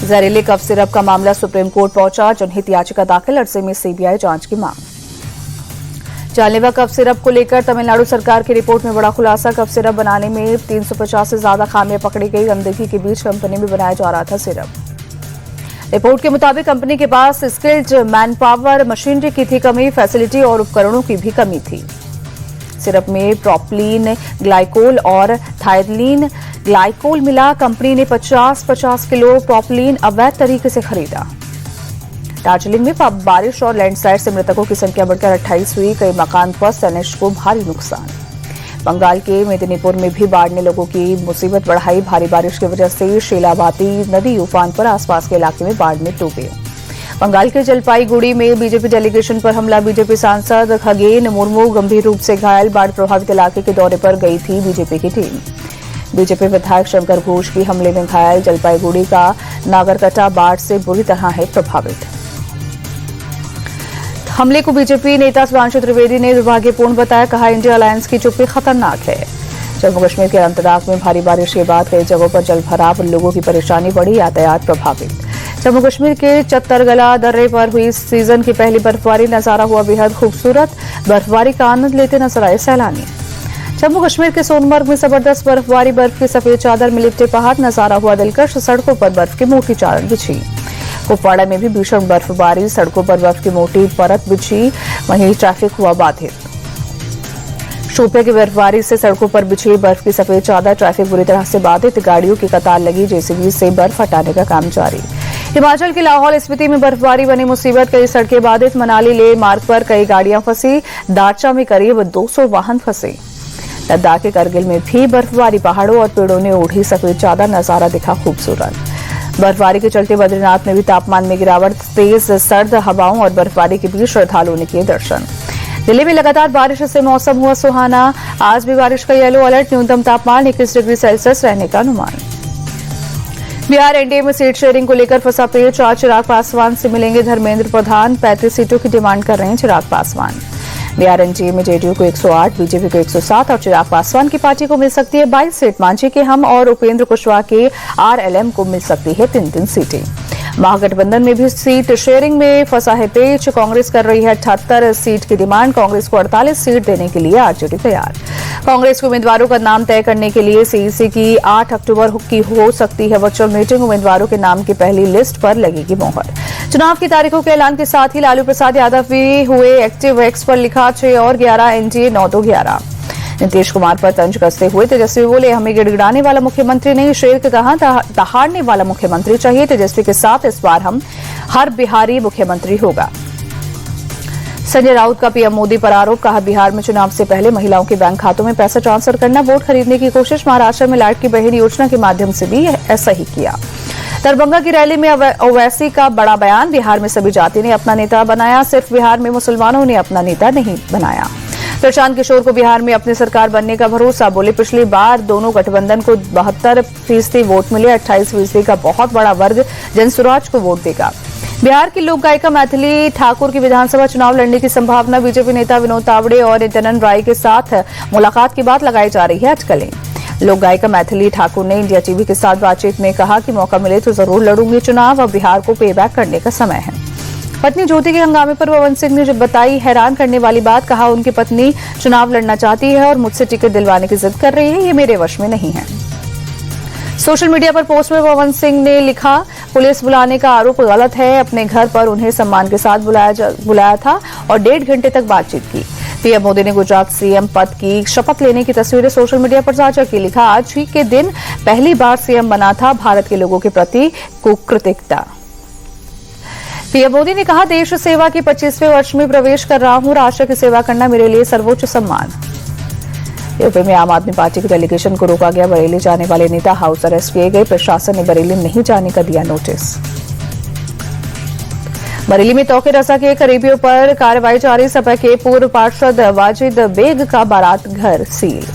जहरीले cough syrup का मामला सुप्रीम कोर्ट पहुंचा। जनहित याचिका दाखिल, अरसे में सीबीआई जांच की मांग। जानलेवा कफ सिरप को लेकर तमिलनाडु सरकार की रिपोर्ट में बड़ा खुलासा। कफ सिरप बनाने में 350 से ज्यादा खामियां पकड़ी गई। अनदेखी के बीच कंपनी में बनाया जा रहा था सिरप। रिपोर्ट के मुताबिक कंपनी के पास स्किल्ड मैन पावर, मशीनरी की थी कमी, फैसिलिटी और उपकरणों की भी कमी थी। सिरप में प्रोपलीन ग्लाइकोल और थाइलीन ग्लाइकोल मिला। कंपनी ने 50 किलो प्रोपलीन अवैध तरीके से खरीदा। दार्जिलिंग में बारिश और लैंडस्लाइड से मृतकों की संख्या बढ़कर 28 हुई। कई मकान ध्वस्त, तनिष्क को भारी नुकसान। बंगाल के मेदिनीपुर में भी बाढ़ ने लोगों की मुसीबत बढ़ाई। भारी बारिश की वजह से शीलावती नदी उफान पर, आसपास के इलाके में बाढ़ में डूबे। बंगाल के जलपाईगुड़ी में बीजेपी डेलीगेशन पर हमला। बीजेपी सांसद खगेन मुर्मू गंभीर रूप से घायल। बाढ़ प्रभावित इलाके के दौरे पर गई थी बीजेपी की टीम। बीजेपी विधायक शंकर घोष भी हमले में घायल। जलपाईगुड़ी का नागरकटा बाढ़ से बुरी तरह है प्रभावित। हमले को बीजेपी नेता सुधांशु त्रिवेदी ने दुर्भाग्यपूर्ण बताया। कहा, इंडिया अलायंस की चुप्पी खतरनाक है। जम्मू कश्मीर के अनंतनाग में भारी बारिश के बाद कई जगहों पर जलभराव, लोगों की परेशानी बढ़ी, यातायात प्रभावित। जम्मू कश्मीर के चत्तरगला दर्रे पर हुई सीजन की पहली बर्फबारी। नजारा हुआ बेहद खूबसूरत। बर्फबारी का आनंद लेते नजर आए सैलानी। जम्मू कश्मीर के सोनमर्ग में जबरदस्त बर्फबारी। बर्फ की सफेद चादर में लिपटे पहाड़। नजारा हुआ दिलकश। सड़कों पर बर्फ की मोटी चादर बिछी। कुपवाड़ा में भी भीषण बर्फबारी। सड़कों पर बर्फ की मोटी परत बिछी। वहीं ट्रैफिक हुआ बाधित। शोपियां की बर्फबारी से सड़कों पर बिछी बर्फ की सफेद चादर। ट्रैफिक बुरी तरह से बाधित। गाड़ियों की कतार लगी। जेसीबी से बर्फ हटाने का काम जारी। हिमाचल के लाहौल स्पीति में बर्फबारी बनी मुसीबत। कई सड़कें बाधित। मनाली लेह मार्ग पर कई गाड़ियां फंसी। दारचा में करीब 200 वाहन फंसे। लद्दाख के करगिल में भी बर्फबारी। पहाड़ों और पेड़ों ने ओढ़ी सफेद चादर। नजारा दिखा खूबसूरत। बर्फबारी के चलते बद्रीनाथ में भी तापमान में गिरावट। तेज सर्द हवाओं और बर्फबारी के बीच श्रद्धालुओं ने किए दर्शन। दिल्ली में लगातार बारिश से मौसम हुआ सुहाना। आज भी बारिश का येलो अलर्ट। न्यूनतम तापमान 21 डिग्री सेल्सियस रहने का अनुमान। बिहार एनडीए में सीट शेयरिंग को लेकर फंसा पेच। आज चिराग पासवान से मिलेंगे धर्मेंद्र प्रधान। 35 सीटों की डिमांड कर रहे हैं चिराग पासवान। बिहार एनडीए में जेडीयू को 108, बीजेपी को 107 और चिराग पासवान की पार्टी को मिल सकती है 22 सीट। मांझी के हम और उपेंद्र कुशवाहा के आरएलएम को मिल सकती है 3-3 सीटें। महागठबंधन में भी सीट शेयरिंग में फंसा है पेच। कांग्रेस कर रही है 78 सीट की डिमांड। कांग्रेस को 48 सीट देने के लिए आरजेडी तैयार। कांग्रेस के उम्मीदवारों का नाम तय करने के लिए सीईसी की 8 अक्टूबर की हो सकती है वर्चुअल मीटिंग। उम्मीदवारों के नाम की पहली लिस्ट पर लगेगी मोहर। चुनाव की तारीखों के ऐलान के साथ ही लालू प्रसाद यादव भी हुए एक्टिव। एक्स पर लिखा 6 और 11 एनडीए 9-11। नीतीश कुमार पर तंज कसते हुए तेजस्वी बोले, हमें गिड़गिड़ाने वाला मुख्यमंत्री नहीं, शेर की तरह दहाड़ने वाला मुख्यमंत्री चाहिए। तेजस्वी के साथ इस बार हम हर बिहारी मुख्यमंत्री होगा। संजय राउत का पीएम मोदी पर आरोप। कहा, बिहार में चुनाव से पहले महिलाओं के बैंक खातों में पैसा ट्रांसफर करना, वोट खरीदने की कोशिश। महाराष्ट्र में लाइट की बहन योजना के माध्यम से भी ऐसा ही किया। दरभंगा की रैली में ओवैसी का बड़ा बयान। बिहार में सभी जाति ने अपना नेता बनाया, सिर्फ बिहार में मुसलमानों ने अपना नेता नहीं बनाया। प्रशांत किशोर को बिहार में अपनी सरकार बनने का भरोसा। बोले, पिछली बार दोनों गठबंधन को 72% वोट मिले। 28% का बहुत बड़ा वर्ग जनसुराज को वोट देगा। बिहार की लोक गायिका मैथिली ठाकुर की विधानसभा चुनाव लड़ने की संभावना। बीजेपी नेता विनोद तावड़े और नित्यानंद राय के साथ मुलाकात की बात लगाई जा रही है अटकलें। लोक गायिका मैथिली ठाकुर ने इंडिया टीवी के साथ बातचीत में कहा कि मौका मिले तो जरूर लड़ूंगी चुनाव। अब बिहार को पे बैक करने का समय है। पत्नी ज्योति के हंगामे पर पवन सिंह ने जब बताई हैरान करने वाली बात। कहा, उनकी पत्नी चुनाव लड़ना चाहती है और मुझसे टिकट दिलवाने की जिद कर रही है। ये मेरे वश में नहीं है। सोशल मीडिया पर पोस्ट में पवन सिंह ने लिखा, पुलिस बुलाने का आरोप गलत है। अपने घर पर उन्हें सम्मान के साथ बुलाया था और 1.5 घंटे तक बातचीत की। पीएम मोदी ने गुजरात सीएम पद की शपथ लेने की तस्वीरें सोशल मीडिया पर साझा की। लिखा, आज ही के दिन पहली बार सीएम बना था। भारत के लोगों के प्रति कृतज्ञता। पीएम मोदी ने कहा, देश सेवा के 25वें वर्ष में प्रवेश कर रहा हूं। राष्ट्र की सेवा करना मेरे लिए सर्वोच्च सम्मान। यूपी में आम आदमी पार्टी के डेलीगेशन को रोका गया। बरेली जाने वाले नेता हाउस अरेस्ट किए गए। प्रशासन ने बरेली नहीं जाने का दिया नोटिस। बरेली में तौके रसा के करीबियों पर कार्रवाई जारी। सपा के पूर्व पार्षद वाजिद बेग का बारात घर सील।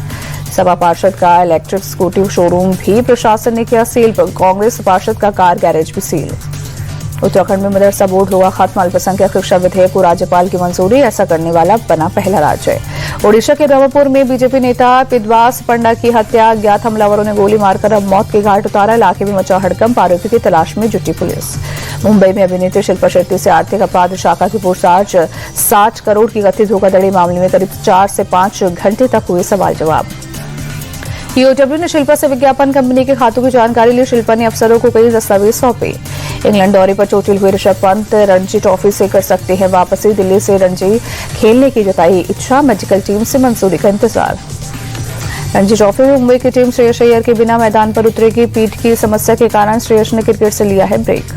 सपा पार्षद का इलेक्ट्रिक स्कूटी शोरूम भी प्रशासन ने किया सील। कांग्रेस पार्षद का कार गैरेज भी सील। उत्तराखंड में मदरसा बोर्ड हुआ खत्म। अल्पसंख्यक शिक्षा विधेयक को राज्यपाल की मंजूरी। ऐसा करने वाला बना पहला राज्य। ओडिशा के ब्रह्मपुर में बीजेपी नेता पिदवास पंडा की हत्या, अज्ञात हमलावरों ने गोली मारकर अब मौत के घाट उतारा। इलाके में मचा हड़कंप, आरोपी की तलाश में जुटी पुलिस। मुंबई में अभिनेत्री शिल्पा शेट्टी से आर्थिक अपराध शाखा की पूछताछ, 60 करोड़ की कथित धोखाधड़ी मामले में करीब 4 से 5 घंटे तक हुए सवाल जवाब। ईओडब्ल्यू ने शिल्पा से विज्ञापन कंपनी के खातों की जानकारी ली। शिल्पा ने अफसरों को कई दस्तावेज सौंपे। इंग्लैंड दौरे पर चोटिल हुए ऋषभ पंत रणजी ट्रॉफी से कर सकते हैं वापसी। दिल्ली से रणजी खेलने की जताई इच्छा, मेडिकल टीम से मंजूरी का इंतजार। रणजी ट्रॉफी में मुंबई की टीम श्रेयस अय्यर के बिना मैदान पर उतरेगी। पीठ की समस्या के कारण श्रेयस ने क्रिकेट से लिया है ब्रेक।